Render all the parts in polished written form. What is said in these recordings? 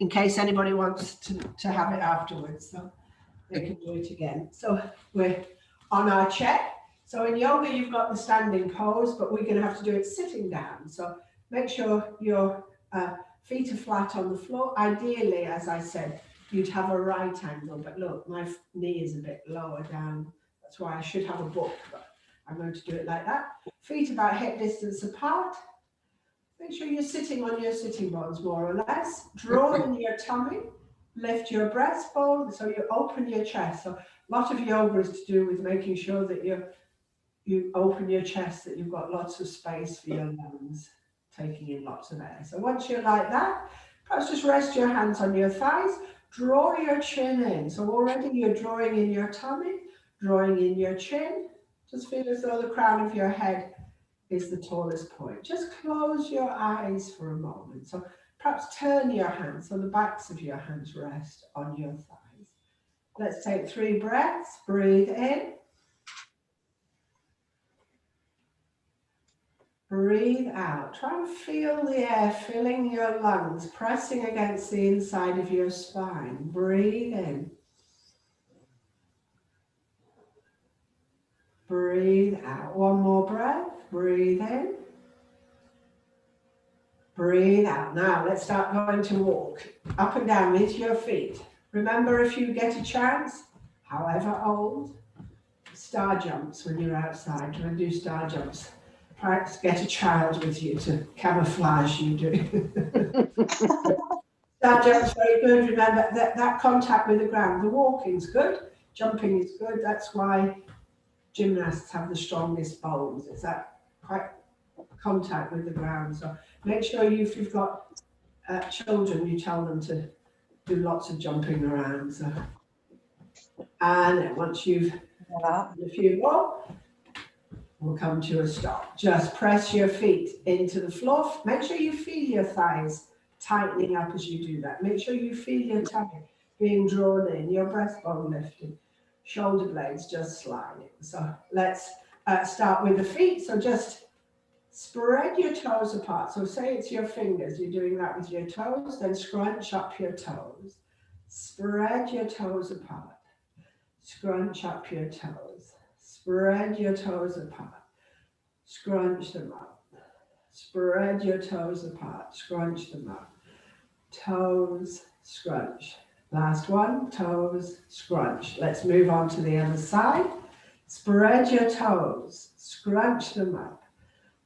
in case anybody wants to have it afterwards, so they can do it again. So we're on our chair. So in yoga, you've got the standing pose, but we're going to have to do it sitting down. So make sure your feet are flat on the floor. Ideally, as I said, you'd have a right angle, but look, my knee is a bit lower down. That's why I should have a book, but I'm going to do it like that. Feet about hip distance apart. Make sure you're sitting on your sitting bones more or less. Draw in your tummy, lift your breastbone, so you open your chest. So a lot of yoga is to do with making sure that you open your chest, that you've got lots of space for your lungs, taking in lots of air. So once you're like that, perhaps just rest your hands on your thighs, draw your chin in. So already you're drawing in your tummy, drawing in your chin. Just feel as though the crown of your head is the tallest point. Just close your eyes for a moment. So perhaps turn your hands so the backs of your hands rest on your thighs. Let's take 3 breaths. Breathe in. Breathe out. Try and feel the air filling your lungs, pressing against the inside of your spine. Breathe in. Breathe out. One more breath. Breathe in. Breathe out. Now let's start going to walk up and down with your feet. Remember, if you get a chance, however old, star jumps when you're outside. Try and do star jumps. Perhaps get a child with you to camouflage you doing. Star jumps very good. Remember that contact with the ground. The walking's good. Jumping is good. That's why gymnasts have the strongest bones. It's that quite contact with the ground. So make sure if you've got children, you tell them to do lots of jumping around. So, and then once you've done a few more, we'll come to a stop. Just press your feet into the floor. Make sure you feel your thighs tightening up as you do that. Make sure you feel your tummy being drawn in, your breastbone lifting, shoulder blades just sliding. So let's start with the feet. So just spread your toes apart. So say it's your fingers, you're doing that with your toes, then scrunch up your toes. Spread your toes apart. Scrunch up your toes. Spread your toes apart. Scrunch them up. Spread your toes apart. Scrunch them up. Toes, scrunch. Last one, toes, scrunch. Let's move on to the other side. Spread your toes. Scrunch them up.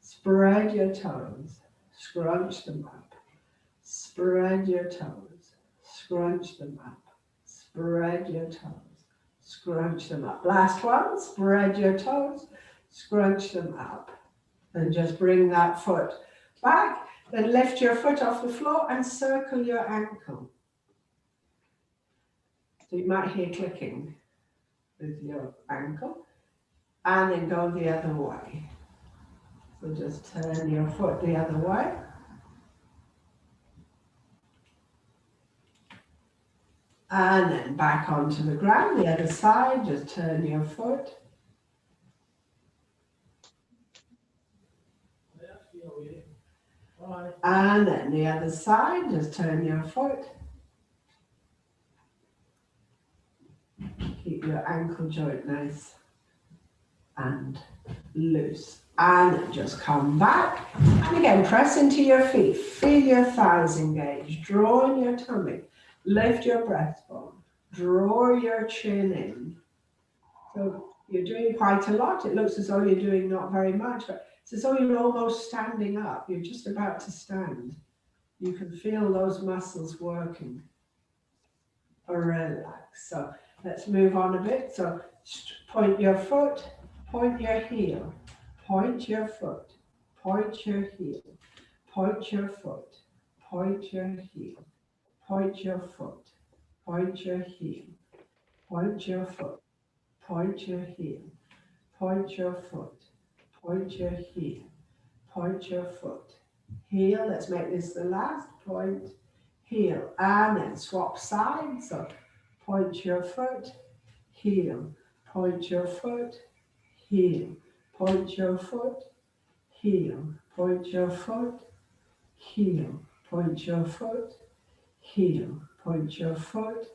Spread your toes. Scrunch them up. Spread your toes. Scrunch them up. Spread your toes. Scrunch them up. Last one, spread your toes. Scrunch them up. And just bring that foot back. Then lift your foot off the floor and circle your ankle. So you might hear clicking with your ankle. And then go the other way. So just turn your foot the other way. And then back onto the ground, the other side, just turn your foot. And then the other side, just turn your foot. Keep your ankle joint nice and loose. And then just come back. And again, press into your feet. Feel your thighs engage. Draw in your tummy. Lift your breastbone. Draw your chin in. So you're doing quite a lot. It looks as though you're doing not very much, but it's as though you're almost standing up. You're just about to stand. You can feel those muscles working. Relax. So let's move on a bit. So point your foot, point your heel, point your foot, point your heel, point your foot, point your heel, point your foot, point your heel, point your foot, point your heel, point your foot, point your heel, point your foot, heel. Let's make this the last point. Heel, and then swap sides. So point your foot, heel, point your foot, heel, point your foot, heel, point your foot, heel, point your foot, heel, point your foot,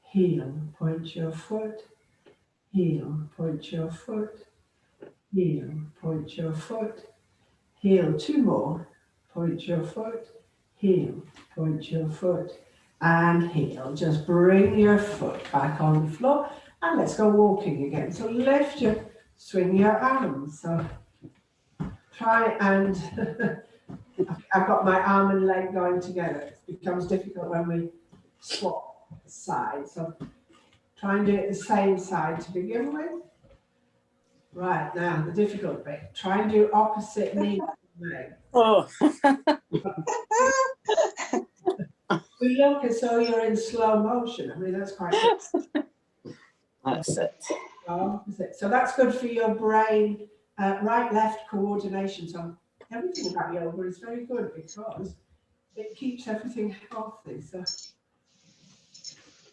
heel, point your foot, heel, point your foot, heel, point your foot, heel, 2 more, point your foot, heel, point your foot, and heel. Just bring your foot back on the floor, and let's go walking again. So lift your, swing your arms. So try and, I've got my arm and leg going together. It becomes difficult when we swap sides. So try and do it the same side to begin with. Right, now the difficult bit. Try and do opposite knee and leg. Oh. We look as though you're in slow motion. I mean, that's quite good. That's it. Opposite. So that's good for your brain, right-left coordination. So everything about yoga is very good because it keeps everything healthy. So,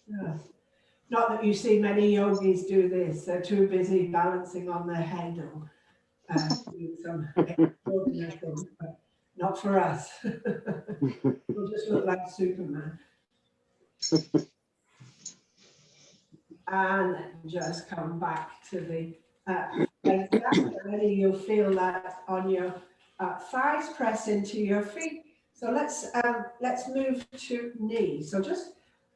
yeah. Not that you see many yogis do this. They're too busy balancing on their head or doing some extraordinary things, but not for us. We'll just look like Superman. And just come back to the leg down. Ready, you'll feel that on your thighs, press into your feet. So let's move to knee. So just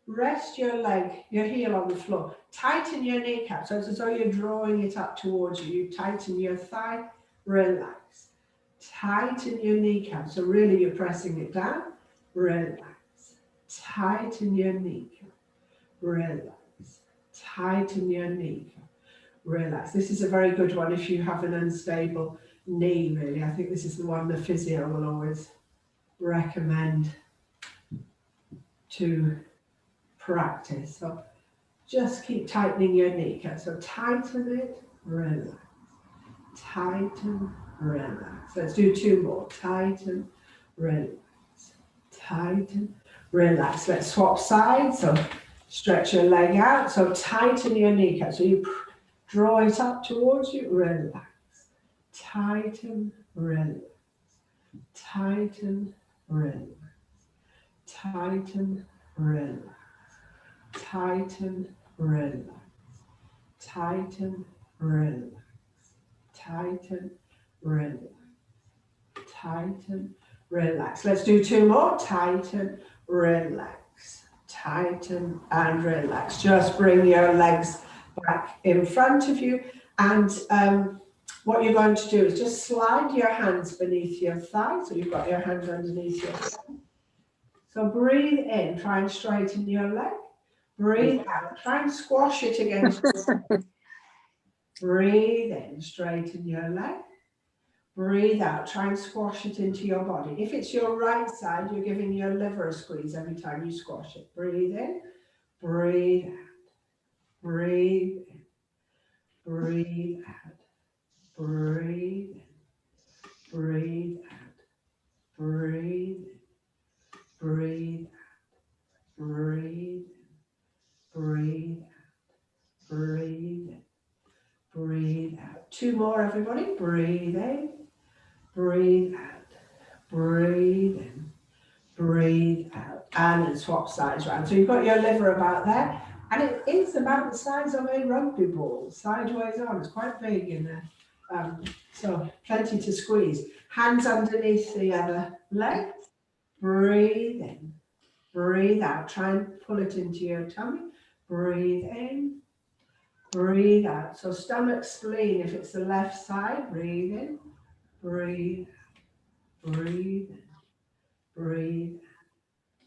rest your leg, your heel on the floor. Tighten your kneecap. So it's as though you're drawing it up towards you. You tighten your thigh, relax. Tighten your kneecap. So really you're pressing it down, relax. Tighten your kneecap, relax. Tighten your knee, relax. This is a very good one if you have an unstable knee, really. I think this is the one the physio will always recommend to practice. So just keep tightening your kneecap. So tighten it, relax. Tighten, relax. Let's do 2 more. Tighten, relax. Tighten, relax. Let's swap sides. So stretch your leg out, so tighten your kneecap. So you draw it up towards you, relax. Tighten, relax. Tighten, relax. Tighten, relax. Tighten, relax. Tighten, relax. Tighten, relax. Tighten, relax. Let's do 2 more. Tighten, relax. Tighten and relax. Just bring your legs back in front of you, and what you're going to do is just slide your hands beneath your thighs. So you've got your hands underneath your thigh. So breathe in, try and straighten your leg. Breathe out, try and squash it against your leg. Breathe in, straighten your leg. Breathe out, try and squash it into your body. If it's your right side, you're giving your liver a squeeze every time you squash it. Breathe in, breathe out, breathe in, breathe out, breathe in, breathe out, breathe in, breathe out, breathe in, breathe out, breathe in, breathe out. 2 more, everybody. Breathe in. Breathe out, breathe in, breathe out, and then swap sides around. So you've got your liver about there, and it is about the size of a rugby ball, sideways on. It's quite big in there, so plenty to squeeze. Hands underneath the other leg. Breathe in, breathe out. Try and pull it into your tummy. Breathe in, breathe out. So stomach, spleen, if it's the left side, breathe in. Breathe, breathe, breathe,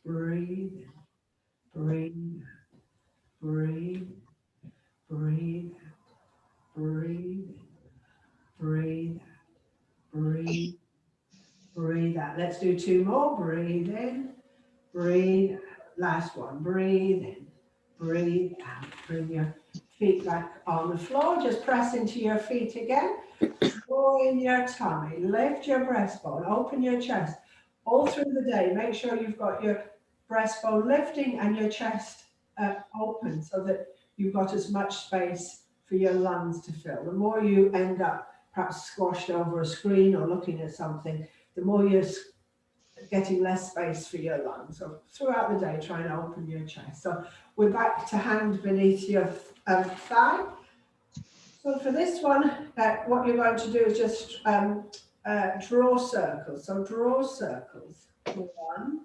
breathe, breathe, breathe, breathe, breathe, breathe, breathe, breathe out. Let's do 2 more. Breathe in, breathe out. Last one. Breathe in, breathe out. Bring your feet back on the floor. Just press into your feet again. Draw in your tummy, lift your breastbone, open your chest. All through the day, make sure you've got your breastbone lifting and your chest open so that you've got as much space for your lungs to fill. The more you end up perhaps squashed over a screen or looking at something, the more you're getting less space for your lungs. So throughout the day, try and open your chest. So we're back to hand beneath your thigh. So for this one, what you're going to do is just draw circles. So draw circles. 1,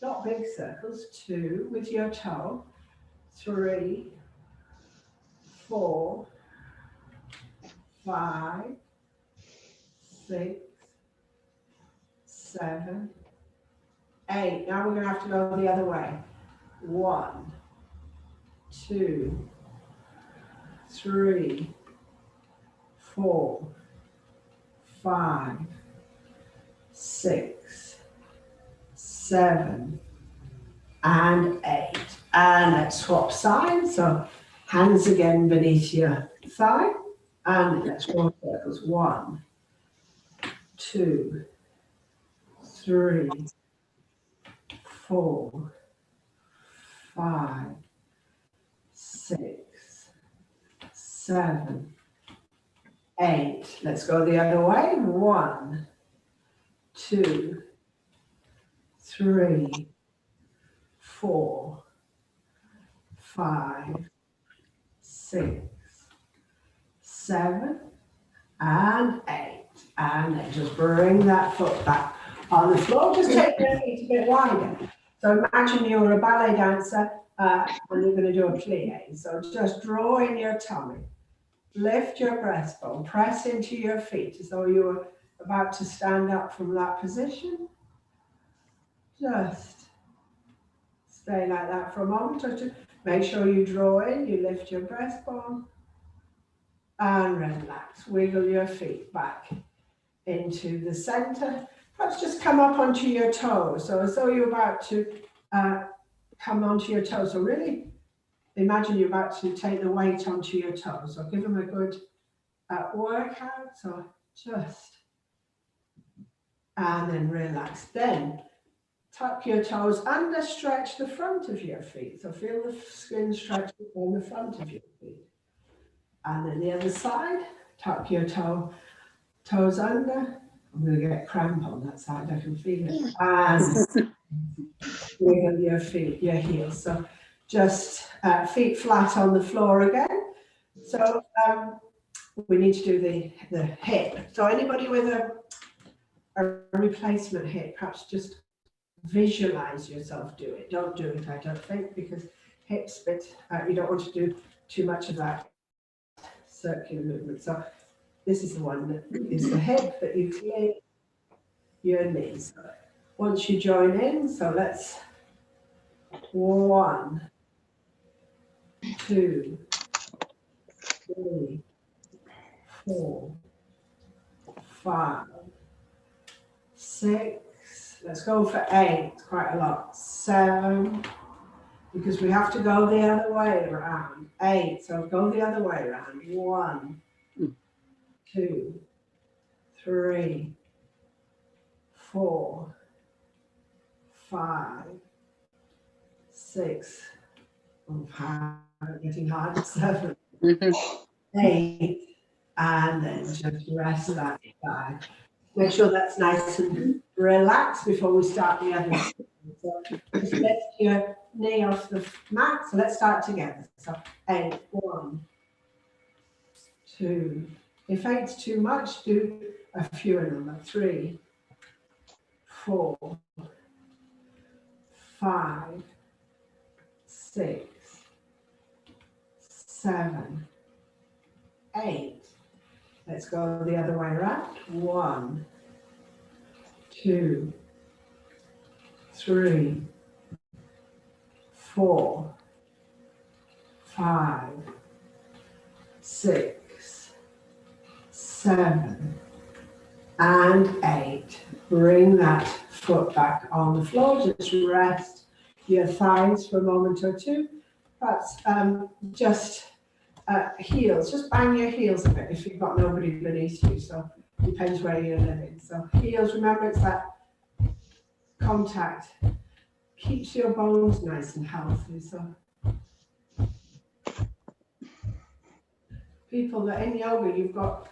not big circles. 2 with your toe. 3, 4, 5, 6, 7, 8. Now we're going to have to go the other way. 1, 2, 3, 4, 5, 6, 7, and 8. And let's swap sides. So hands again beneath your thigh. And let's draw circles. 1, 2, 3, 4, 5, 6, 7, 8. Let's go the other way. 1, 2, 3, 4, 5, 6, 7, and 8. And then just bring that foot back on the floor. Just take your feet a bit wider. So imagine you're a ballet dancer and you're going to do a plie. So just draw in your tummy. Lift your breastbone. Press into your feet as though you were about to stand up from that position. Just stay like that for a moment or two. Make sure you draw in, you lift your breastbone and relax. Wiggle your feet back into the center. Perhaps just come up onto your toes. So as though you're about to come onto your toes. So really imagine you're about to take the weight onto your toes. So give them a good workout. So just, and then relax. Then tuck your toes under, stretch the front of your feet. So feel the skin stretch on the front of your feet. And then the other side, tuck your toes under. I'm going to get cramp on that side, I can feel it. And wiggle your feet, your heels. So just feet flat on the floor again. So we need to do the hip. So anybody with a replacement hip, perhaps just visualize yourself do it. Don't do it, I don't think, because hips bit, you don't want to do too much of that circular movement. So this is the one that is the hip that you clear your knees. So once you join in, so let's 1, 2, 3, 4, 5, 6. Let's go for 8, quite a lot. 7, because we have to go the other way around. 8, so go the other way around. 1, 2, 3, 4, 5, 6. Getting hard. 7, 8, and then just rest that side. Make sure that's nice and relaxed before we start the other side. So just lift your knee off the mat. So let's start together. So 8, 1, 2. If 8's too much, do a fewer number. 3, 4, 5, 6, 7, 8. Let's go the other way around. 1, 2, 3, 4, 5, 6, 7, and 8. Bring that foot back on the floor. Just rest your thighs for a moment or two. Perhaps just heels, just bang your heels a bit if you've got nobody beneath you. So depends where you're living. So heels, remember it's that contact keeps your bones nice and healthy. So people that in yoga, you've got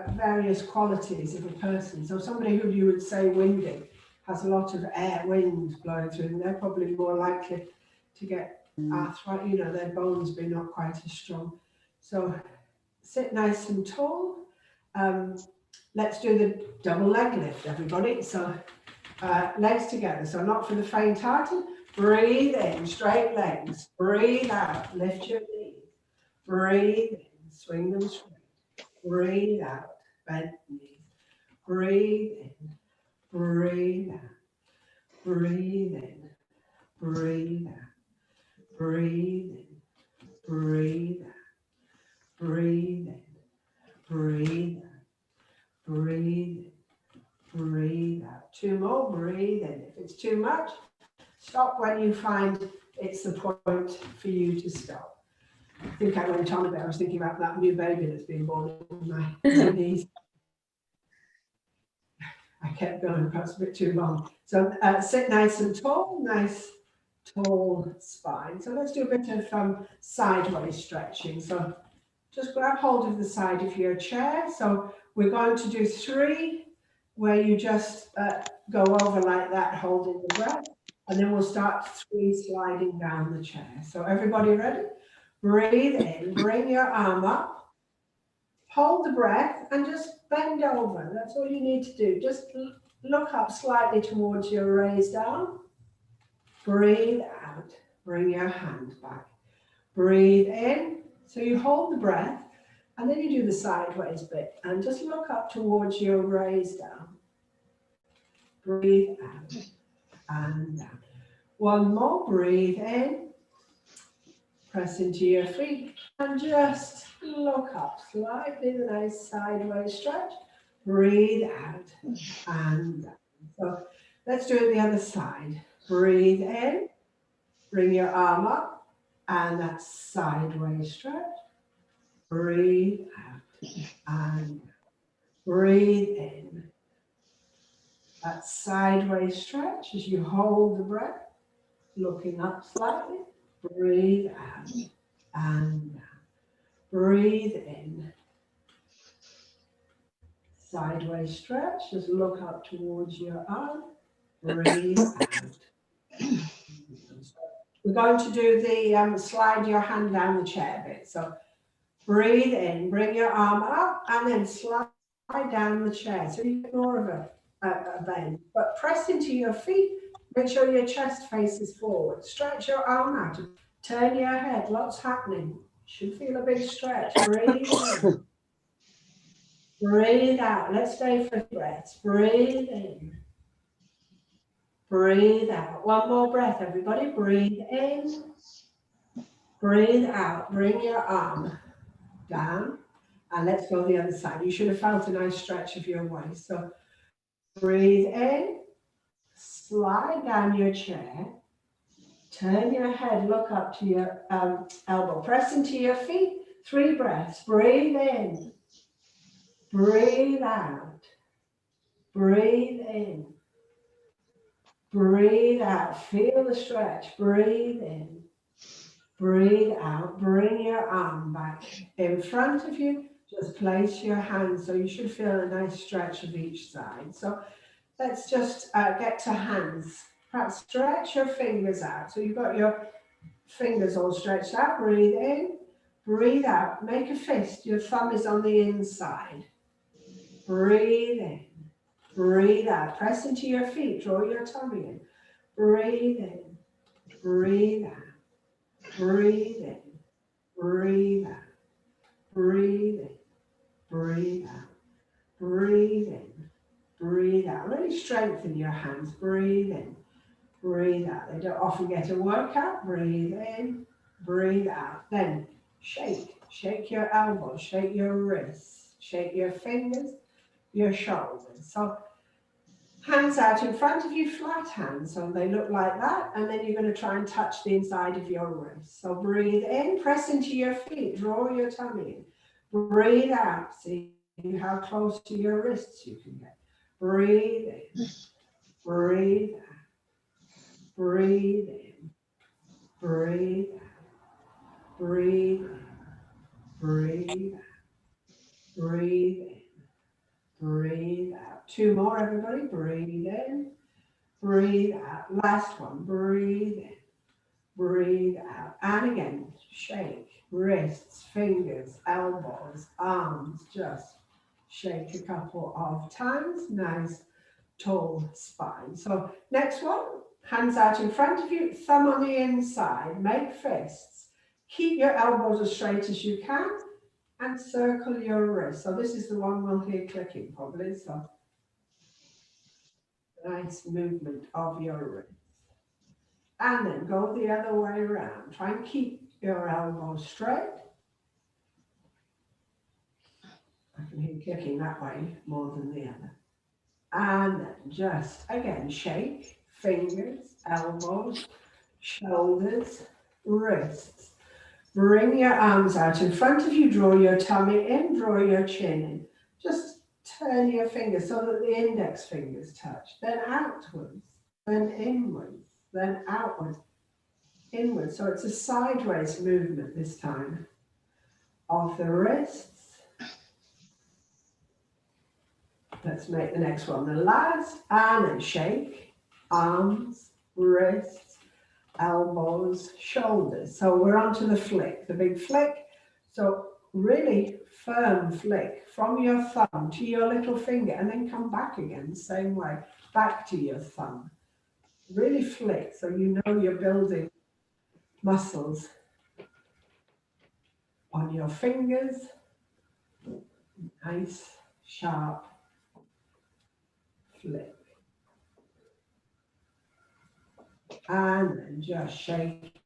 various qualities of a person. So somebody who you would say windy has a lot of air, wind blowing through them, they're probably more likely to get arthritis, their bones be not quite as strong. So sit nice and tall. Let's do the double leg lift, everybody. So legs together, so not for the faint-hearted. Breathe in, straight legs. Breathe out, lift your knees. Breathe in, swing them straight. Breathe out, bend knees. Breathe in, breathe out. Breathe in, breathe out. Breathe in, breathe out. Breathe in, breathe out. Breathe in, breathe out. 2 more, breathe in. If it's too much, stop when you find it's the point for you to stop. I think I went on a bit. I was thinking about that new baby that's been born in my knees. I kept going, perhaps a bit too long. So sit nice and tall, nice tall spine. So let's do a bit of sideways stretching. So just grab hold of the side of your chair. So we're going to do 3 where you just go over like that, holding the breath. And then we'll start 3 sliding down the chair. So everybody ready? Breathe in, bring your arm up, hold the breath and just bend over. That's all you need to do. Just look up slightly towards your raised arm. Breathe out, bring your hand back. Breathe in, so you hold the breath and then you do the sideways bit and just look up towards your raised arm. Breathe out and down. 1 more, breathe in. Press into your feet and just look up slightly, the nice sideways stretch. Breathe out and down. So let's do it the other side. Breathe in, bring your arm up and that sideways stretch. Breathe out and breathe in. That sideways stretch as you hold the breath, looking up slightly. Breathe out and down. Breathe in. Sideways stretch. Just look up towards your arm. Breathe out. We're going to do the slide your hand down the chair bit. So breathe in, bring your arm up, and then slide down the chair. So you get more of a bend. But press into your feet. Make sure your chest faces forward. Stretch your arm out. Turn your head. Lots happening. Should feel a big stretch. Breathe in. Breathe out. Let's stay for breaths. Breathe in. Breathe out. 1 more breath, everybody. Breathe in. Breathe out. Bring your arm down. And let's go the other side. You should have felt a nice stretch of your waist. So breathe in. Slide down your chair. Turn your head, look up to your elbow. Press into your feet. 3 breaths. Breathe in. Breathe out. Breathe in. Breathe out. Feel the stretch. Breathe in. Breathe out. Bring your arm back in front of you. Just place your hands. So you should feel a nice stretch of each side. So let's just get to hands. Perhaps stretch your fingers out. So you've got your fingers all stretched out. Breathe in. Breathe out. Make a fist. Your thumb is on the inside. Breathe in. Breathe out. Press into your feet. Draw your tummy in. Breathe in. Breathe out. Breathe in. Breathe out. Breathe in. Breathe out. Breathe in. Breathe out. Really strengthen your hands. Breathe in. Breathe out. They don't often get a workout. Breathe in. Breathe out. Then shake. Shake your elbows. Shake your wrists. Shake your fingers. Your shoulders. So hands out in front of you, flat hands. So they look like that. And then you're going to try and touch the inside of your wrist. So breathe in. Press into your feet. Draw your tummy in. Breathe out. See how close to your wrists you can get. Breathe in. Breathe out. Breathe in. Breathe out. Breathe in. Breathe out. Breathe in. Breathe out. 2 more, everybody. Breathe in. breathe out. Last one, breathe in, breathe out. And again, shake, wrists, fingers, elbows, arms, just shake a couple of times. Nice tall spine. So next one, hands out in front of you, thumb on the inside, make fists. Keep your elbows as straight as you can and circle your wrist. So this is the one we'll hear clicking probably. So nice movement of your wrist. And then go the other way around. Try and keep your elbows straight. I can hear clicking that way more than the other. And then just again shake, fingers, elbows, shoulders, wrists. Bring your arms out in front of you, draw your tummy in, draw your chin in. Just turn your fingers so that the index fingers touch, then outwards, then inwards, then outwards, inwards. So it's a sideways movement this time of the wrists. Let's make the next one the last, and then shake, arms, wrists, elbows, shoulders. So we're onto the flick, the big flick. So really firm flick from your thumb to your little finger and then come back again the same way, back to your thumb. Really flick so you know you're building muscles on your fingers. Nice, sharp flick. And then just shake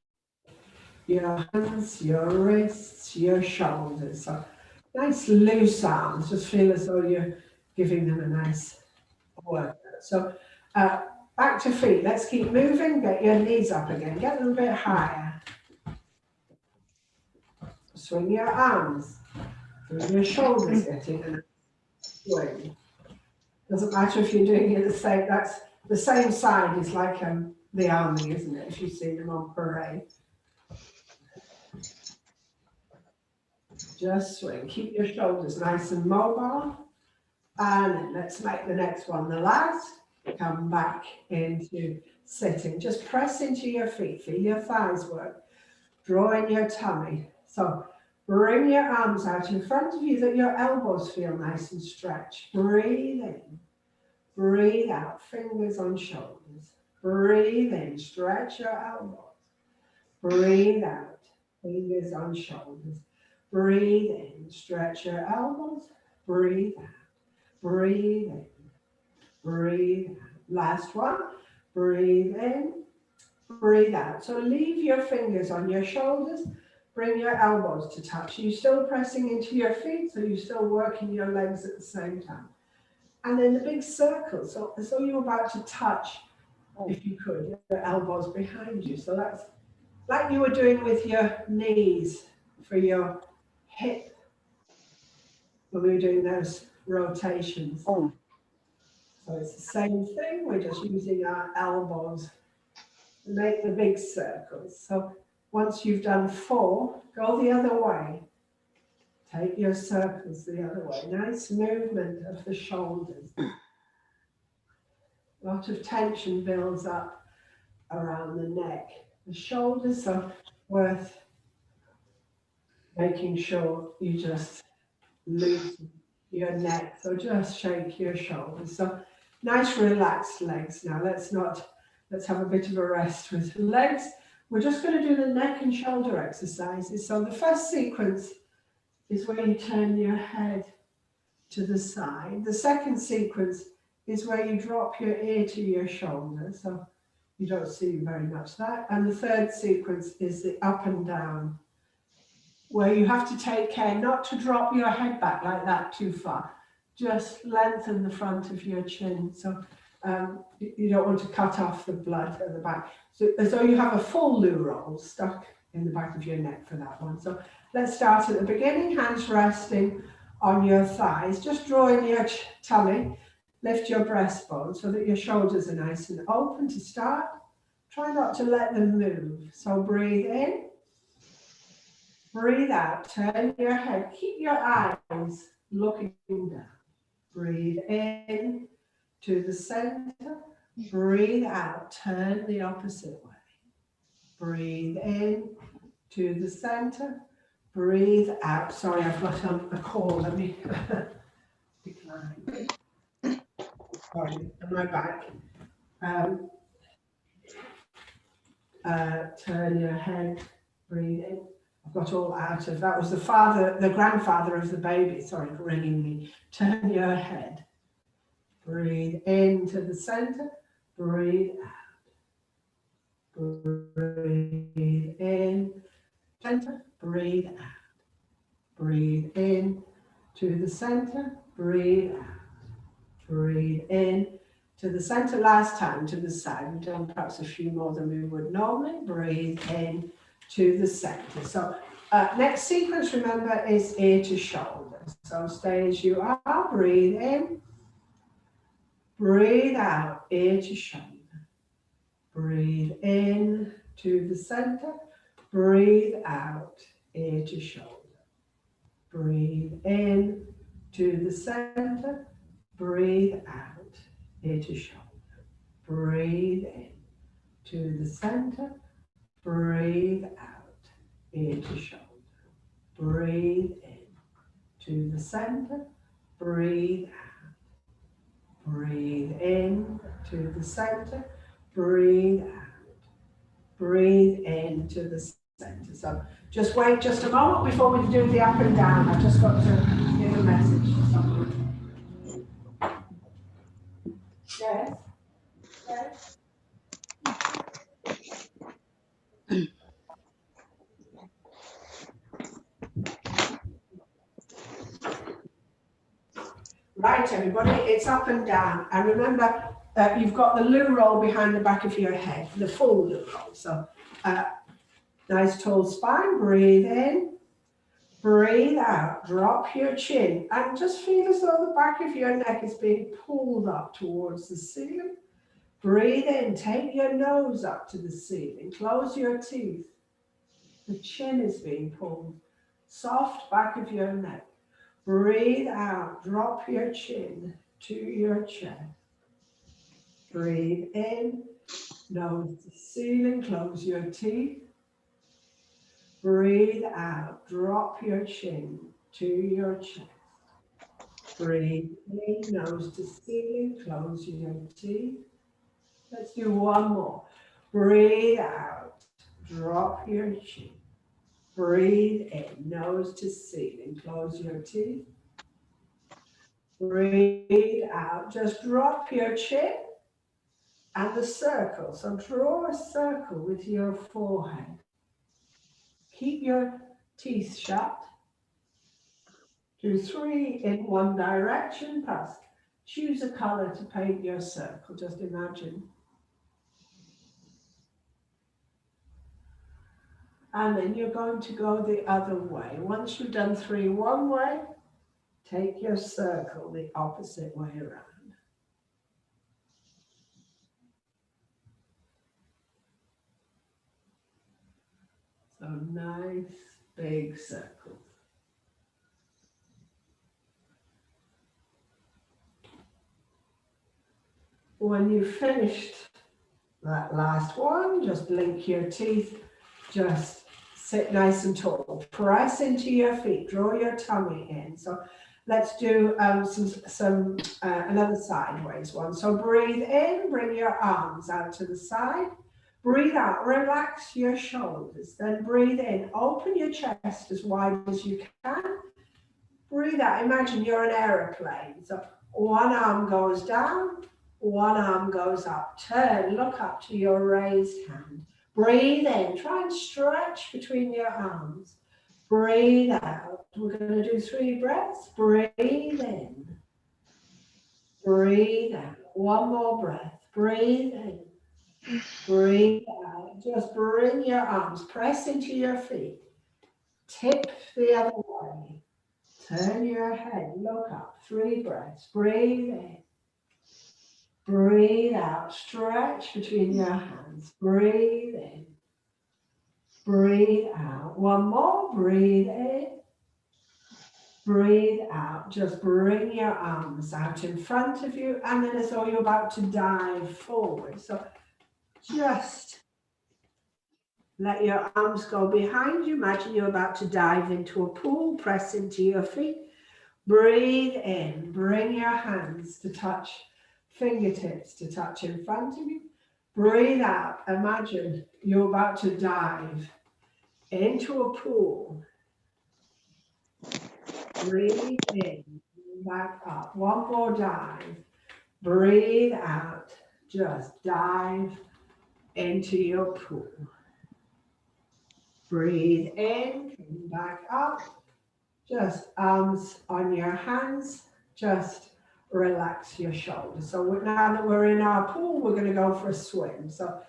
your hands, your wrists, your shoulders. So nice loose arms, just feel as though you're giving them a nice workout. So back to feet, let's keep moving, get your knees up again, get them a bit higher. Swing your arms, through your shoulders getting a swing. Doesn't matter if you're doing it the same, that's the same side is like the army, isn't it, if you see them on parade. Just swing, keep your shoulders nice and mobile. And then let's make the next one the last. Come back into sitting. Just press into your feet, feel your thighs work. Draw in your tummy. So bring your arms out in front of you that your elbows feel nice and stretched. Breathe in, breathe out, fingers on shoulders. Breathe in, stretch your elbows. Breathe out, fingers on shoulders. Breathe in, stretch your elbows. Breathe out, breathe in, breathe out. Last one, breathe in, breathe out. So leave your fingers on your shoulders. Bring your elbows to touch. You're still pressing into your feet, so you're still working your legs at the same time. And then the big circle, so as though you're about to touch, if you could, your elbows behind you. So that's like you were doing with your knees for your hip when we were doing those rotations. So it's the same thing, we're just using our elbows to make the big circles. So once you've done 4, go the other way. Take your circles the other way. Nice movement of the shoulders. A lot of tension builds up around the neck. The shoulders are worth making sure you just loosen your neck. So just shake your shoulders. So nice relaxed legs now. Let's have a bit of a rest with the legs. We're just going to do the neck and shoulder exercises. So the first sequence is where you turn your head to the side. The second sequence is where you drop your ear to your shoulder. So you don't see very much that. And the third sequence is the up and down, where you have to take care not to drop your head back like that too far. Just lengthen the front of your chin. So you don't want to cut off the blood at the back. So as though you have a full loo roll stuck in the back of your neck for that one. So let's start at the beginning, hands resting on your thighs. Just draw in your tummy, lift your breastbone so that your shoulders are nice and open to start. Try not to let them move. So breathe in, breathe out, turn your head, keep your eyes looking down. Breathe in to the center, Breathe out, turn the opposite way. Breathe in to the center. Breathe out. Sorry, I've got a call. Let me decline. Sorry, on my back. Turn your head. Breathe in. I've got all out of that. Was the grandfather of the baby. Sorry for ringing me. Turn your head. Breathe into the center. Breathe out. Breathe in. Center. Breathe out. Breathe in to the center. Breathe out. Breathe in to the center. Last time to the side. We've done perhaps a few more than we would normally. Breathe in to the center. So next sequence, remember, is ear to shoulder. So stay as you are. Breathe in. Breathe out, ear to shoulder. Breathe in to the center. Breathe out, ear to shoulder. Breathe in to the center. Breathe out, ear to shoulder. Breathe in to the center. Breathe out, ear to shoulder. Breathe in to the center. Breathe out. Breathe in to the center. Breathe out. Breathe in to the center. So just wait just a moment before we do the up and down. I've just got to give a message to someone. Yes? Yes? Right, everybody, it's up and down. And remember, you've got the loo roll behind the back of your head, the full loo roll. So nice tall spine, breathe in, breathe out, drop your chin, and just feel as though the back of your neck is being pulled up towards the ceiling. Breathe in, take your nose up to the ceiling, close your teeth. The chin is being pulled, soft back of your neck. Breathe out, drop your chin to your chest. Breathe in, nose to ceiling, close your teeth. Breathe out, drop your chin to your chest. Breathe in, nose to ceiling, close your teeth. Let's do one more. Breathe out, drop your chin. Breathe in, nose to ceiling, close your teeth. Breathe out, just drop your chin and the circle. So draw a circle with your forehead. Keep your teeth shut. Do 3 in one direction. Plus, choose a color to paint your circle. Just imagine. And then you're going to go the other way. Once you've done 3 one way, take your circle the opposite way around. So nice big circles. When you've finished that last one, just blink your teeth, just sit nice and tall. Press into your feet, draw your tummy in. So let's do another sideways one. So breathe in, bring your arms out to the side. Breathe out, relax your shoulders. Then breathe in, open your chest as wide as you can. Breathe out, imagine you're an aeroplane. So one arm goes down, one arm goes up. Turn, look up to your raised hand. Breathe in, try and stretch between your arms. Breathe out. We're going to do 3 breaths. Breathe in. Breathe out. One more breath. Breathe in. Breathe out. Just bring your arms, press into your feet. Tip the other way. Turn your head, look up. 3 breaths. Breathe in. Breathe out. Stretch between your hands. Breathe in. Breathe out. One more. Breathe in. Breathe out. Just bring your arms out in front of you, and then as though you're about to dive forward. So just let your arms go behind you. Imagine you're about to dive into a pool. Press into your feet. Breathe in. Bring your hands to touch, fingertips to touch in front of you. Breathe out. Imagine you're about to dive into a pool. Breathe in. Back up. One more dive. Breathe out. Just dive into your pool. Breathe in, come back up. Just arms on your hands. Just relax your shoulders. So now that we're in our pool, we're going to go for a swim. So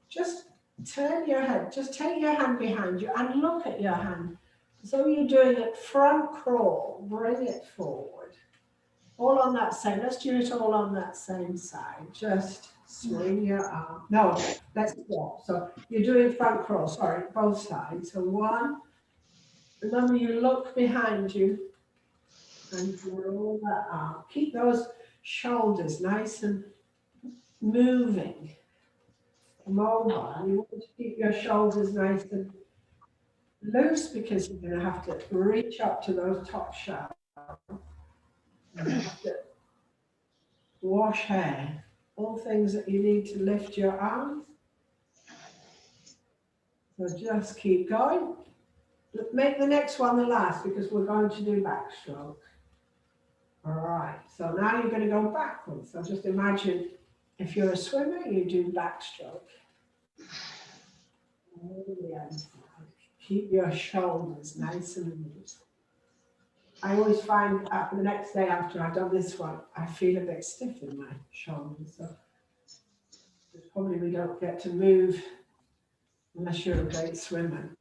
just turn your head, just take your hand behind you and look at your hand. So you're doing it front crawl, bring it forward. All on that same, let's do it all on that same side. Just swing your arm. No, let's swap. So you're doing front crawl, sorry, both sides. So one, remember you look behind you and roll that arm. Keep those shoulders nice and moving, mobile. You want to keep your shoulders nice and loose because you're going to have to reach up to those top shafts. You have to wash hair, all things that you need to lift your arms. So just keep going. Make the next one the last because we're going to do backstroke. All right, so now you're going to go backwards. So just imagine if you're a swimmer, you do backstroke. Keep your shoulders nice and loose. I always find the next day after I've done this one, I feel a bit stiff in my shoulders. So probably we don't get to move unless you're a great swimmer.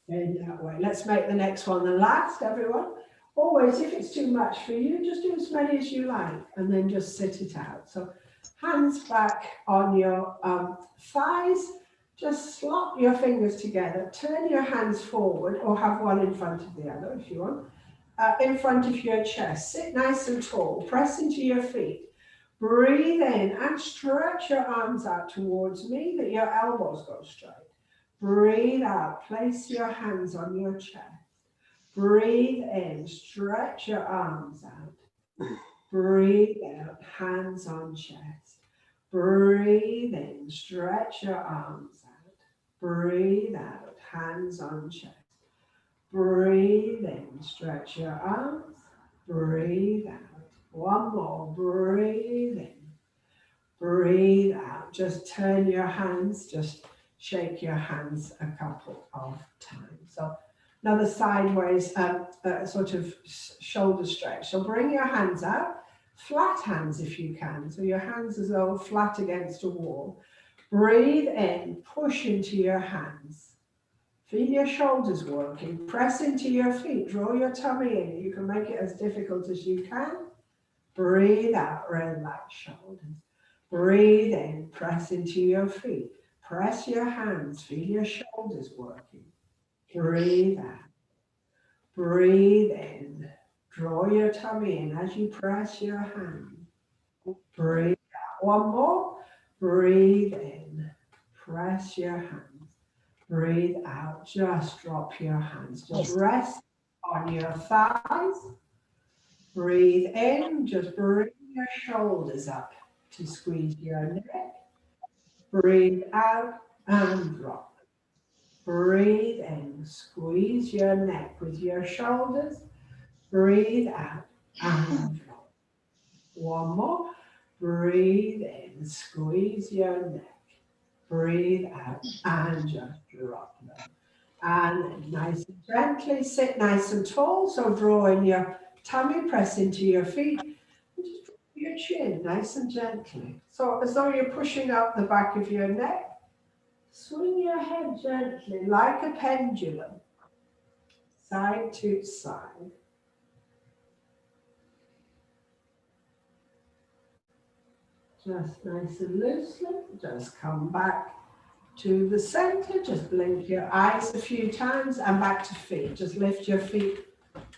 In that way. Let's make the next one the last, everyone. Always, if it's too much for you, just do as many as you like and then just sit it out. So hands back on your thighs. Just slop your fingers together. Turn your hands forward or have one in front of the other if you want. In front of your chest. Sit nice and tall. Press into your feet. Breathe in and stretch your arms out towards me that your elbows go straight. Breathe out. Place your hands on your chest. Breathe in. Stretch your arms out. Breathe out. Hands on chest. Breathe in. Stretch your arms out. Breathe out. Hands on chest. Breathe in. Stretch your arms. Breathe out. One more. Breathe in. Breathe out. Just turn your hands. Just shake your hands a couple of times. So another sideways sort of shoulder stretch. So bring your hands out, flat hands if you can. So your hands as though flat against a wall. Breathe in, push into your hands. Feel your shoulders working. Press into your feet. Draw your tummy in. You can make it as difficult as you can. Breathe out, relax shoulders. Breathe in, press into your feet. Press your hands, feel your shoulders working. Breathe out. Breathe in. Draw your tummy in as you press your hand. Breathe out. One more. Breathe in. Press your hands. Breathe out. Just drop your hands. Just rest on your thighs. Breathe in. Just bring your shoulders up to squeeze your neck. Breathe out and drop. Breathe in, squeeze your neck with your shoulders. Breathe out and drop. One more. Breathe in, squeeze your neck. Breathe out and just drop them. And nice and gently, sit nice and tall. So draw in your tummy, press into your feet. And just drop your chin nice and gently. So as though you're pushing up the back of your neck. Swing your head gently like a pendulum, side to side. Just nice and loosely, just come back to the center. Just blink your eyes a few times and back to feet. Just lift your feet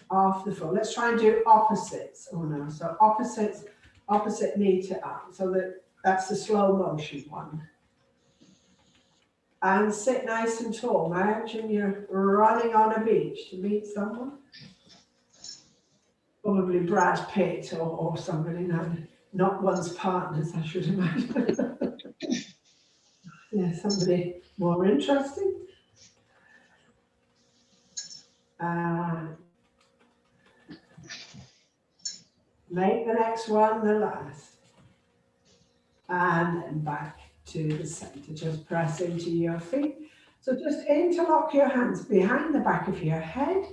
off the floor. Let's try and do opposites. Oh no, so opposites, opposite knee to arm. So that's the slow motion one. And sit nice and tall. Imagine you're running on a beach to meet someone. Probably Brad Pitt or somebody, not one's partners, I should imagine. Yeah, somebody more interesting. Make the next one the last. And then back to the center. Just press into your feet. So just interlock your hands behind the back of your head.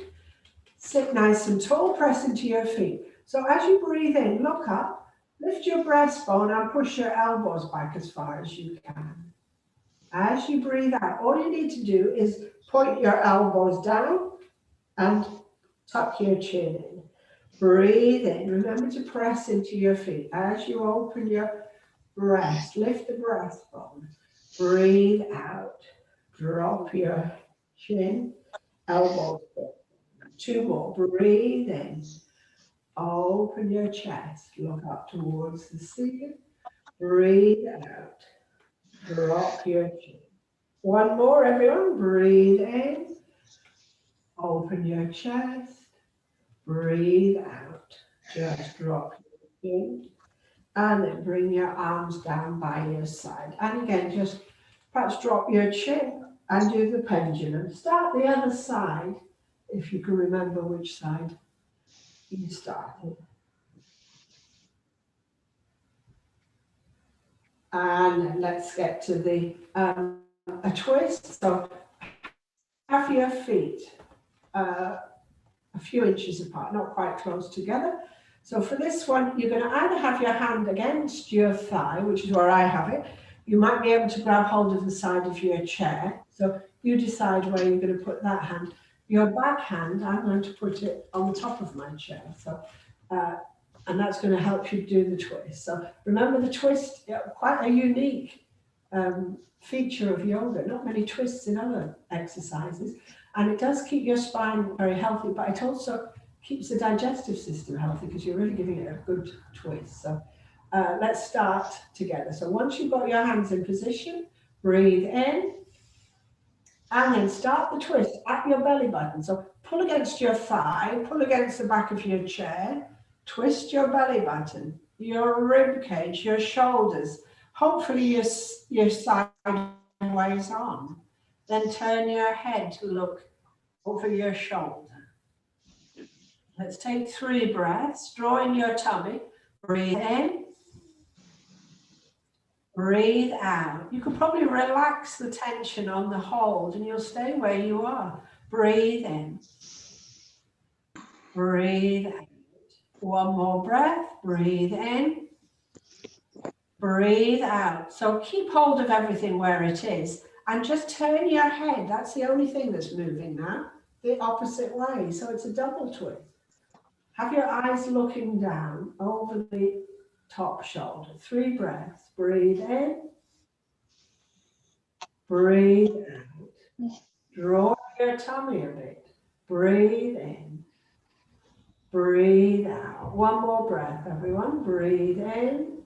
Sit nice and tall, press into your feet. So as you breathe in, look up, lift your breastbone and push your elbows back as far as you can. As you breathe out, all you need to do is point your elbows down and tuck your chin in. Breathe in. Remember to press into your feet. As you open your breast, lift the breastbone. Breathe out. Drop your chin, elbows. 2 more. Breathe in. Open your chest. Look up towards the ceiling. Breathe out. Drop your chin. 1 more, everyone. Breathe in. Open your chest. Breathe out. Just drop your chin. And then bring your arms down by your side. And again, just perhaps drop your chin and do the pendulum. Start the other side, if you can remember which side you started. And let's get to the a twist. So have your feet a few inches apart, not quite close together. So for this one, you're going to either have your hand against your thigh, which is where I have it. You might be able to grab hold of the side of your chair. So you decide where you're going to put that hand. Your back hand, I'm going to put it on the top of my chair. So, and that's going to help you do the twist. So remember the twist, quite a unique feature of yoga. Not many twists in other exercises. And it does keep your spine very healthy, but it also keeps the digestive system healthy because you're really giving it a good twist. So let's start together. So once you've got your hands in position, breathe in and then start the twist at your belly button. So pull against your thigh, pull against the back of your chair, twist your belly button, your rib cage, your shoulders, hopefully your sideways on. Then turn your head to look over your shoulder. Let's take 3 breaths. Draw in your tummy. Breathe in. Breathe out. You can probably relax the tension on the hold and you'll stay where you are. Breathe in. Breathe out. 1 more breath. Breathe in. Breathe out. So keep hold of everything where it is and just turn your head. That's the only thing that's moving now. The opposite way. So it's a double twist. Have your eyes looking down over the top shoulder. 3 breaths. Breathe in. Breathe out. Draw your tummy a bit. Breathe in. Breathe out. 1 more breath, everyone. Breathe in.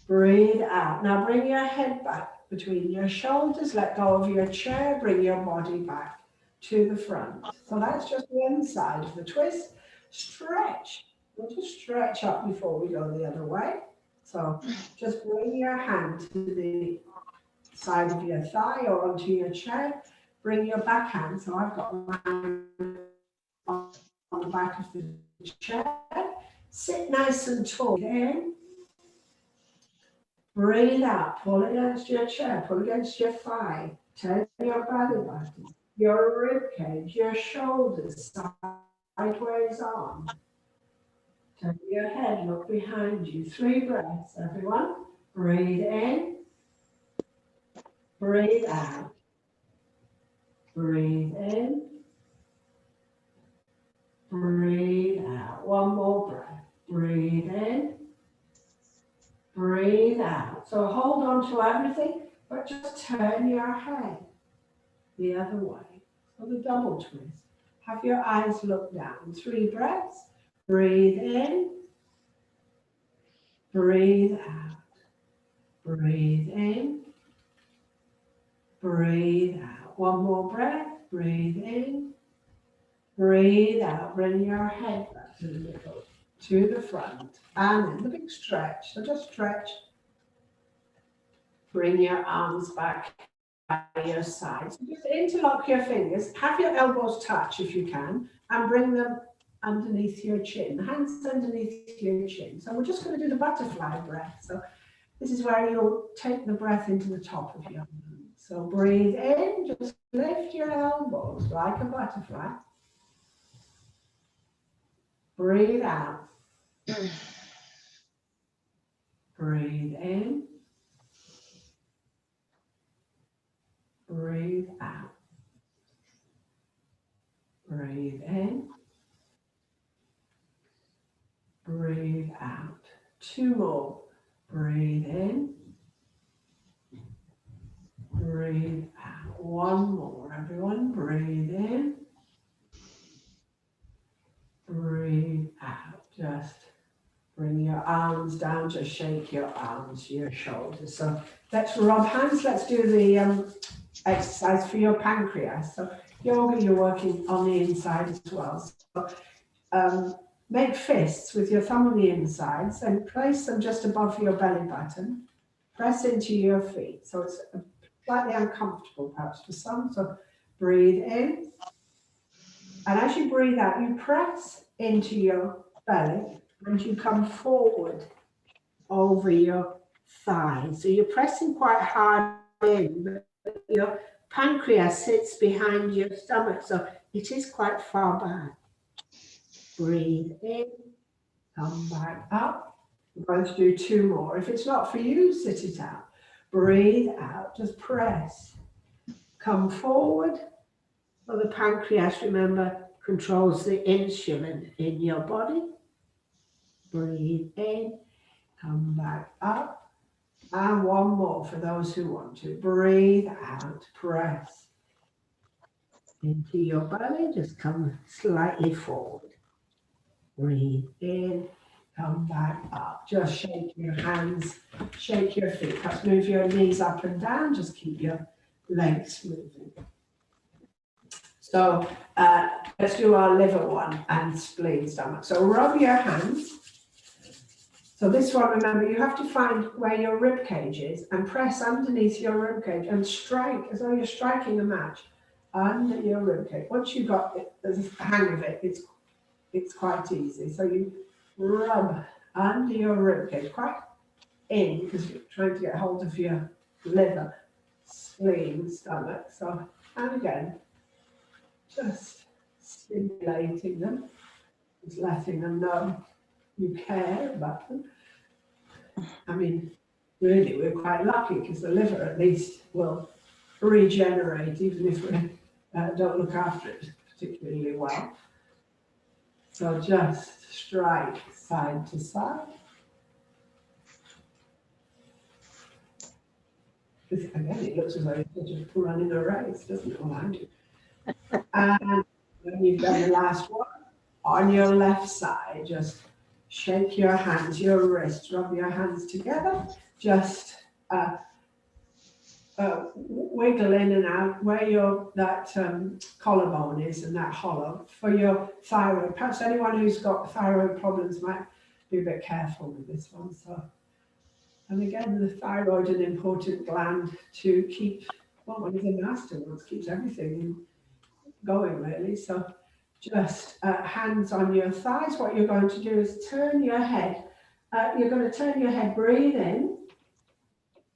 Breathe out. Now bring your head back between your shoulders. Let go of your chair. Bring your body back to the front. So that's just one side of the twist. Stretch. We'll just stretch up before we go the other way. So just bring your hand to the side of your thigh or onto your chair. Bring your back hand. So I've got my hand on the back of the chair. Sit nice and tall. In. Breathe out. Pull against your chair. Pull against your thigh. Turn your belly button. Your rib cage. Your shoulders. Sideways on. Turn your head, look behind you. 3 breaths, everyone. Breathe in. Breathe out. Breathe in. Breathe out. 1 more breath. Breathe in. Breathe out. So hold on to everything. but just turn your head the other way. So the double twist. Have your eyes look down. 3 breaths. Breathe in. Breathe out. Breathe in. Breathe out. One more breath. Breathe in. Breathe out. Bring your head back to the middle, to the front. And then the big stretch. So just stretch. Bring your arms back by your sides. Just interlock your fingers. Have your elbows touch if you can, and bring them underneath your chin. Hands underneath your chin. So we're just going to do the butterfly breath. So this is where you'll take the breath into the top of your hand. So breathe in. Just lift your elbows like a butterfly. Breathe out. Breathe in. Breathe out. Breathe in. Breathe out. 2 more. Breathe in. Breathe out. 1 more, everyone. Breathe in. Breathe out. Just bring your arms down. Just shake your arms, your shoulders. So let's rub hands. Let's do the exercise for your pancreas. So yoga, you're working on the inside as well. So make fists with your thumb on the insides and place them just above your belly button. Press into your feet. So it's slightly uncomfortable perhaps for some. So breathe in. And as you breathe out, you press into your belly and you come forward over your thighs. So you're pressing quite hard in, but your pancreas sits behind your stomach, so it is quite far back. Breathe in, come back up. We're going to do 2 more. If it's not for you, sit it out. Breathe out, just press. Come forward. So the pancreas, remember, controls the insulin in your body. Breathe in, come back up. And 1 more for those who want to. Breathe out, press into your belly. Just come slightly forward. Breathe in, come back up. Just shake your hands, shake your feet. Perhaps move your knees up and down. Just keep your legs moving. So let's do our liver one and spleen stomach. So rub your hands. So this one, remember, you have to find where your rib cage is and press underneath your rib cage and strike as though you're striking a match under your rib cage. Once you've got it, there's a hang of it, it's quite easy. So you rub under your rib cage, quite in, because you're trying to get hold of your liver, spleen, stomach. So, and again, just stimulating them, just letting them know you care about them. I mean, really, we're quite lucky because the liver at least will regenerate, even if we don't look after it particularly well. So just strike side to side. Again, it looks as though you're just running a race, doesn't it, around you? And when you've done the last one, on your left side, just shake your hands, your wrists, rub your hands together, just wiggle in and out where that collarbone is and that hollow for your thyroid. Perhaps anyone who's got thyroid problems might be a bit careful with this one. So, and again, the thyroid is an important gland to keep, well, one of the master ones, keeps everything going really. So just hands on your thighs. What you're going to do is turn your head. You're going to turn your head, breathe in,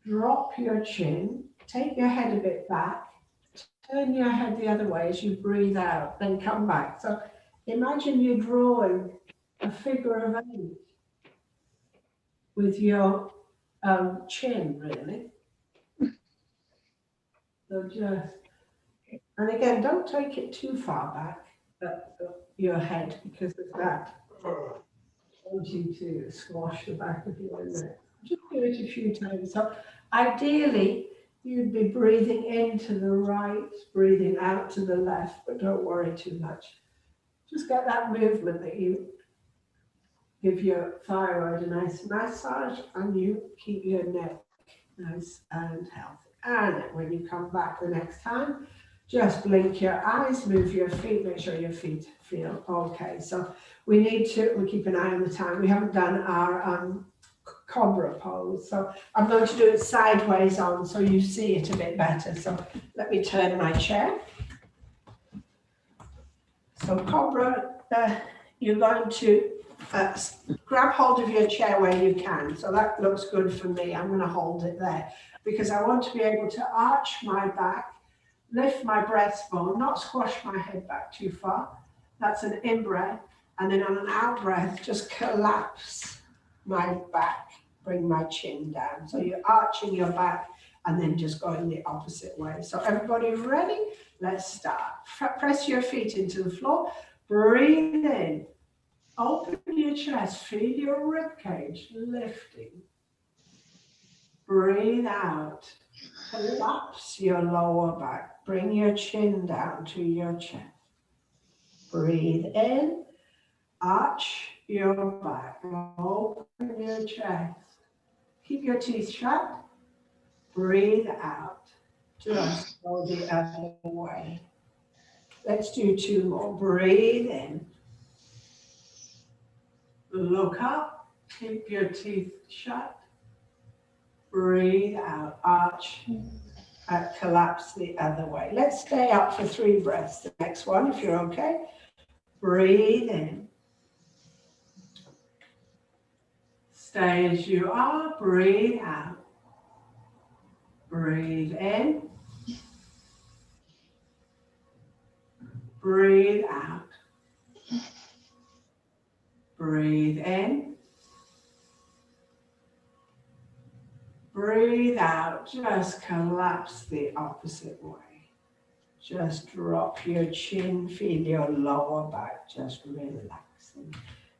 drop your chin, take your head a bit back, turn your head the other way as you breathe out, then come back. So imagine you're drawing a figure of 8 with your chin, really. So just, and again, don't take it too far back, your head, because of that. Wanting to squash the back of your neck. Just do it a few times. So ideally, you'd be breathing into the right, breathing out to the left, but don't worry too much. Just get that movement that you give your thyroid a nice massage and you keep your neck nice and healthy. And when you come back the next time, just blink your eyes, move your feet, make sure your feet feel okay. So we keep an eye on the time. We haven't done our cobra pose. So I'm going to do it sideways on so you see it a bit better. So let me turn my chair. So cobra, you're going to grab hold of your chair where you can. So that looks good for me. I'm going to hold it there because I want to be able to arch my back, lift my breastbone, not squash my head back too far. That's an in-breath. And then on an out-breath, just collapse my back, bring my chin down. So you're arching your back and then just going the opposite way. So everybody ready? Let's start. Press your feet into the floor. Breathe in. Open your chest. Feel your ribcage lifting. Breathe out. Collapse your lower back. Bring your chin down to your chest. Breathe in. Arch your back. Open your chest. Keep your teeth shut. Breathe out. Just go the other way. Let's do two more. Breathe in. Look up. Keep your teeth shut. Breathe out. Arch. Collapse the other way. Let's stay up for 3 breaths. The next one, if you're okay. Breathe in. Stay as you are. Breathe out. Breathe in. Breathe out. Breathe in. Breathe out. Just collapse the opposite way. Just drop your chin. Feel your lower back just relaxing.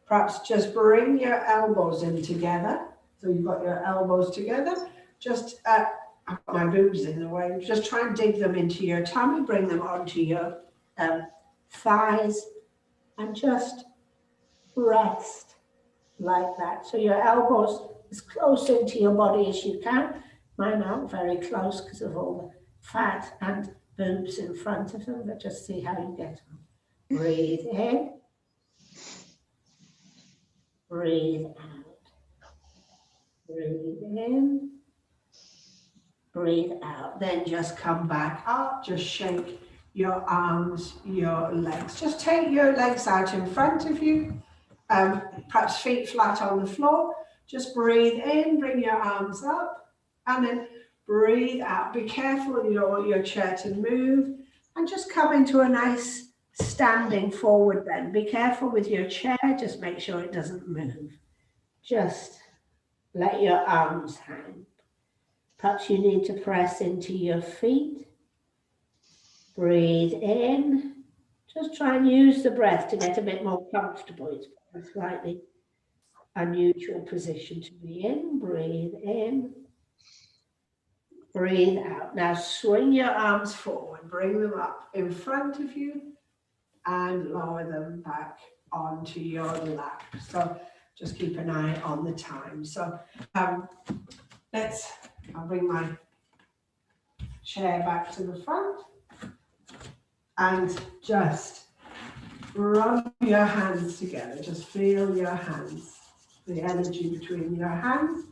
Perhaps just bring your elbows in together. So you've got your elbows together. Just, I've got my boobs in the way. Just try and dig them into your tummy. Bring them onto your thighs. And just rest like that. So your elbows as close into your body as you can. Mine aren't very close because of all the fat and boobs in front of them, but just see how you get on. Breathe in. Breathe out. Breathe in. Breathe out. Then just come back up. Just shake your arms, your legs. Just take your legs out in front of you. Perhaps feet flat on the floor. Just breathe in, bring your arms up, and then breathe out. Be careful you don't want your chair to move, and just come into a nice standing forward then. Be careful with your chair, just make sure it doesn't move. Just let your arms hang. Perhaps you need to press into your feet. Breathe in. Just try and use the breath to get a bit more comfortable. It's a slightly unusual position to be in. Breathe in. Breathe out. Now swing your arms forward. Bring them up in front of you and lower them back onto your lap. So just keep an eye on the time. So I'll bring my chair back to the front and just rub your hands together. Just feel your hands, the energy between your hands.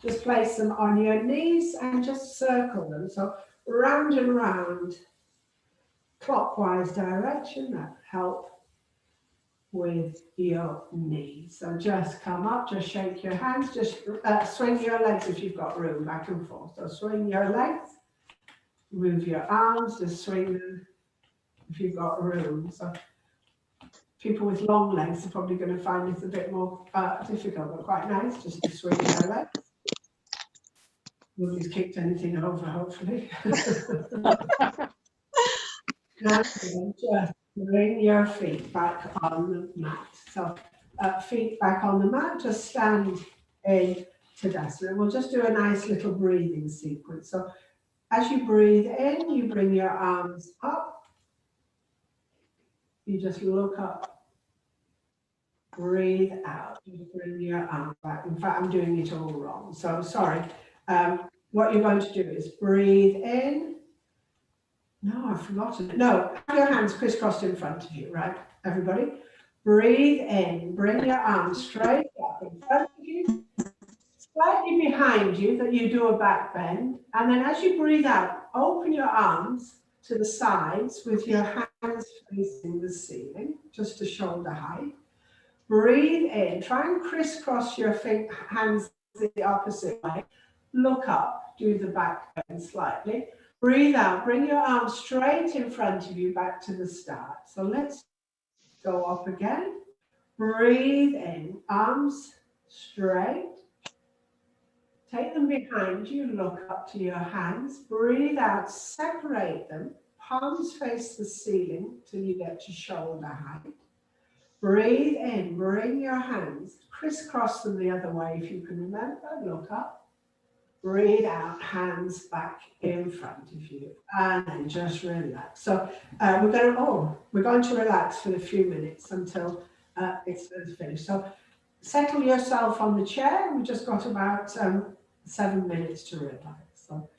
Just place them on your knees and just circle them. So round and round, clockwise direction, that help with your knees. So just come up, just shake your hands, just swing your legs if you've got room, back and forth. So swing your legs, move your arms, just swing them if you've got room. So people with long legs are probably going to find this a bit more difficult, but quite nice just to swing your legs. Nobody's kicked anything over, hopefully. Now just bring your feet back on the mat. So feet back on the mat, just stand in Tadasana. We'll just do a nice little breathing sequence. So As you breathe in, you bring your arms up. You just look up. Breathe out. You bring your arm back. In fact, I'm doing it all wrong, so sorry. What you're going to do is breathe in. No, I've forgotten it. No, have your hands crisscrossed in front of you, right, everybody? Breathe in. Bring your arms straight up in front of you. Slightly behind you, that you do a back bend. And then as you breathe out, open your arms to the sides with your hands facing the ceiling, just to shoulder height. Breathe in. Try and crisscross your hands the opposite way. Look up. Do the back bend slightly. Breathe out. Bring your arms straight in front of you back to the start. So let's go up again. Breathe in. Arms straight. Take them behind you, look up to your hands, breathe out, separate them, palms face the ceiling till you get to shoulder height. Breathe in, bring your hands, crisscross them the other way if you can remember, look up. Breathe out, hands back in front of you, and then just relax. So we're going to relax for a few minutes until it's finished. So settle yourself on the chair. We've just got about 7 minutes to relax. So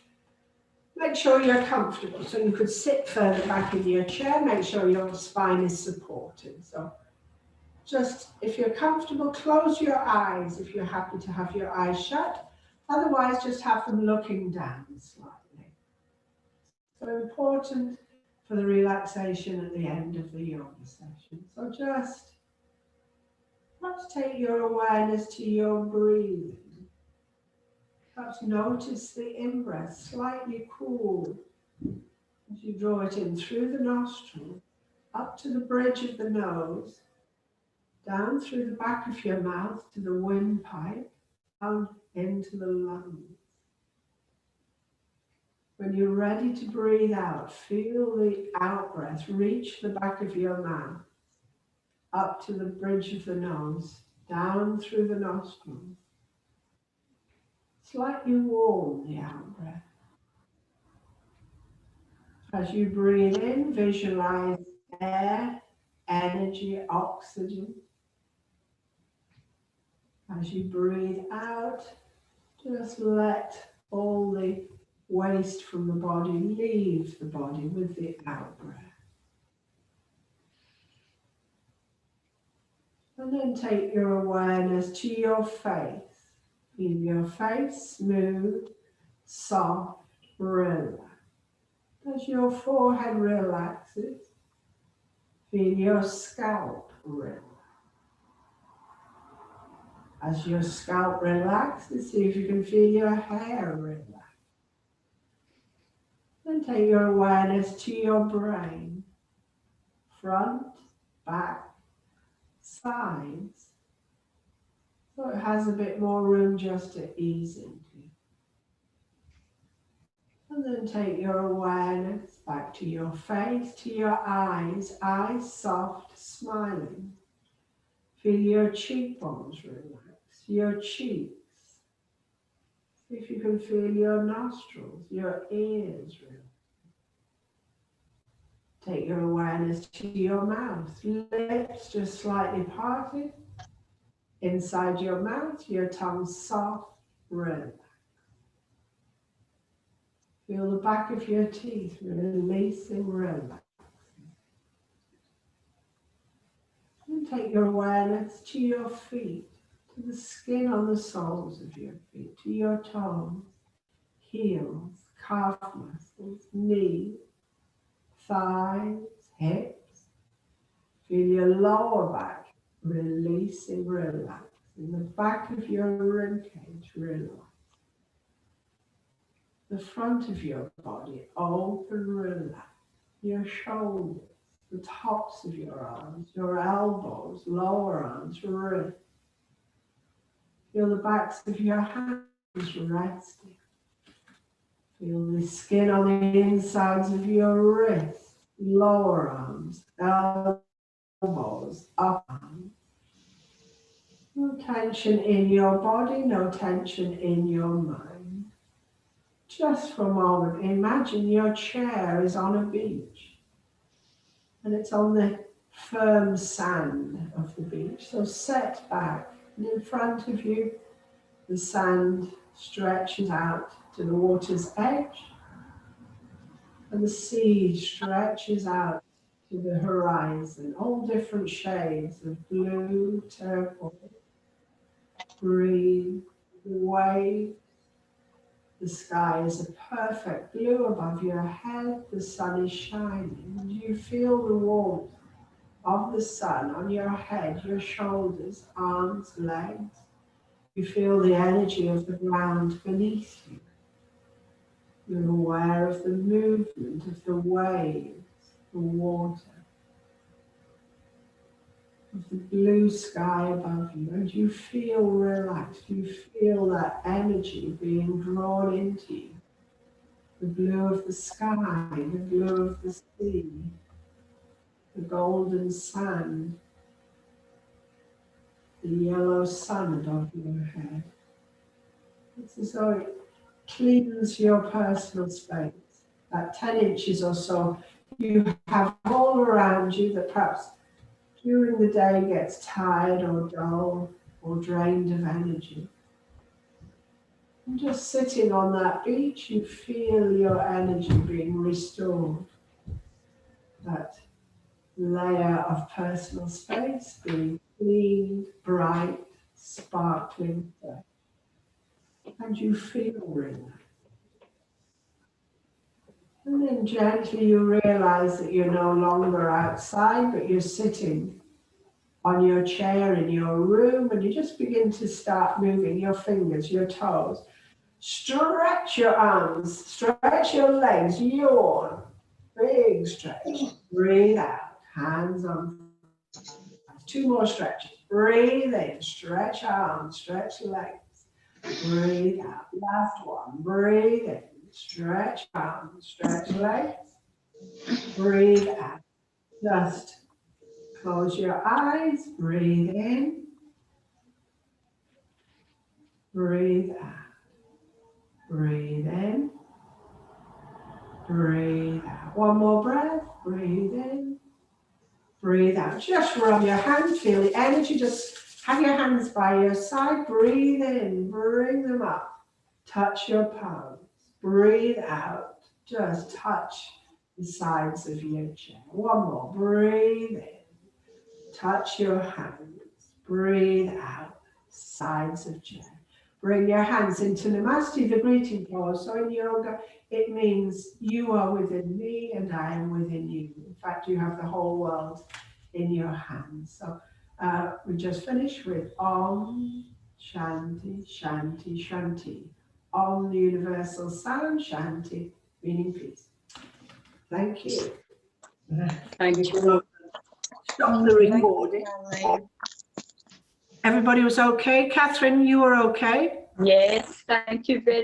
make sure you're comfortable. So you could sit further back in your chair. Make sure your spine is supported. So just, if you're comfortable, close your eyes if you're happy to have your eyes shut. Otherwise, just have them looking down slightly. So important for the relaxation at the end of the yoga session. So just perhaps take your awareness to your breathing. Perhaps notice the in-breath, slightly cool, as you draw it in through the nostril, up to the bridge of the nose, down through the back of your mouth to the windpipe, down into the lungs. When you're ready to breathe out, feel the out-breath reach the back of your mouth, up to the bridge of the nose, down through the nostrils. Slightly warm the out-breath. As you breathe in, visualize air, energy, oxygen. As you breathe out, just let all the waste from the body leave the body with the out-breath. And then take your awareness to your face. Feel your face smooth, soft, relaxed. As your forehead relaxes, feel your scalp relax. As your scalp relaxes, see if you can feel your hair relax. Then take your awareness to your brain, front, back, sides, so it has a bit more room just to ease into. And then take your awareness back to your face, to your eyes, eyes soft, smiling. Feel your cheekbones relax, your cheeks. See if you can feel your nostrils, your ears relax. Take your awareness to your mouth, lips just slightly parted. Inside your mouth, your tongue soft, relax. Feel the back of your teeth releasing, relaxing. And take your awareness to your feet, to the skin on the soles of your feet, to your toes, heels, calf muscles, knees, thighs, hips. Feel your lower back releasing, relaxing. The back of your ribcage relax. The front of your body open, relax. Your shoulders, the tops of your arms, your elbows, lower arms, wrists. Feel the backs of your hands resting. Feel the skin on the insides of your wrists, lower arms, elbows, up arms. No tension in your body, no tension in your mind. Just for a moment, imagine your chair is on a beach and it's on the firm sand of the beach. So set back, and in front of you, the sand stretches out to the water's edge, and the sea stretches out to the horizon, all different shades of blue, turquoise, green, white. The sky is a perfect blue above your head. The sun is shining, and you feel the warmth of the sun on your head, your shoulders, arms, legs. You feel the energy of the ground beneath you. You're aware of the movement of the waves, the water, of the blue sky above you, and you feel relaxed. You feel that energy being drawn into you. The blue of the sky, the blue of the sea, the golden sand, the yellow sun above your head. It's as though it cleans your personal space. That 10 inches or so you have all around you that perhaps during the day gets tired or dull or drained of energy. And just sitting on that beach, you feel your energy being restored. That layer of personal space being clean, bright, sparkling, and you feel relaxed. And then gently you realize that you're no longer outside, but you're sitting on your chair in your room, and you just begin to start moving your fingers, your toes. Stretch your arms, stretch your legs, yawn, big stretch. Breathe out, hands on. 2 more stretches. Breathe in, stretch arms, stretch legs. Breathe out. Last one. Breathe in, stretch arms, stretch legs. Breathe out. Just close your eyes. Breathe in. Breathe out. Breathe in. Breathe out. One more breath. Breathe in. Breathe out. Just rub your hands. Feel the energy. Just have your hands by your side. Breathe in. Bring them up. Touch your palms. Breathe out. Just touch the sides of your chair. One more. Breathe in. Touch your hands. Breathe out. Sides of chair. Bring your hands into Namaste, the greeting pose. So in yoga, it means you are within me and I am within you. In fact, you have the whole world in your hands. So we just finished with Om, Shanti, Shanti, Shanti. Om, the universal sound, Shanti, meaning peace. Thank you. Thank you. Stop the recording. Everybody was okay? Catherine, you were okay? Yes, thank you very